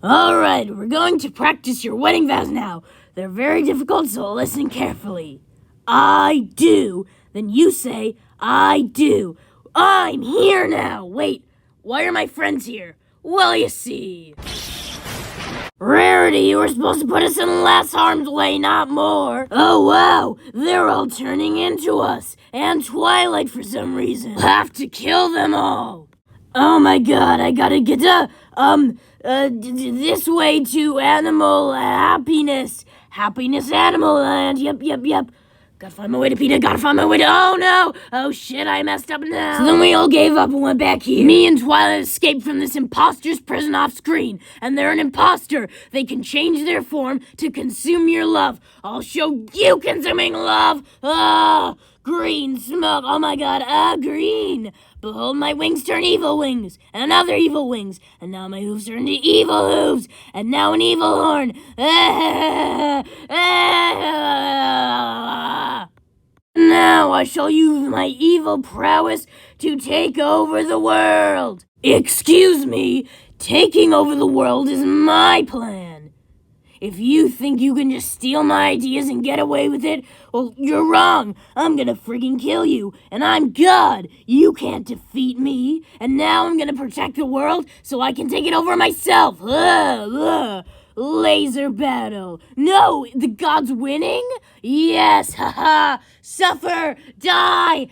Alright, we're going to practice your wedding vows now. They're very difficult, so listen carefully. I do. Then you say, I do. I'm here now. Wait, why are my friends here? Well, you see. Rarity, you were supposed to put us in less harm's way, not more. Oh, wow, they're all turning into us. And Twilight for some reason. We'll have to kill them all. Oh my god, I gotta get this way to Animal Happiness. Happiness Animal Land. Yep. Gotta find my way to PETA, oh no! Oh shit, I messed up now. So then we all gave up and went back here. Me and Twilight escaped from this imposter's prison off screen. And they're an imposter. They can change their form to consume your love. I'll show you consuming love! Green smoke, oh my god, green! Behold, my wings turn evil wings, and other evil wings, and now my hooves turn to evil hooves, and now an evil horn. Now I shall use my evil prowess to take over the world. Excuse me, taking over the world is my plan. If you think you can just steal my ideas and get away with it, well, you're wrong. I'm gonna friggin' kill you, and I'm God. You can't defeat me. And now I'm gonna protect the world so I can take it over myself. Laser battle. No, the gods winning? Yes, haha. Suffer, die.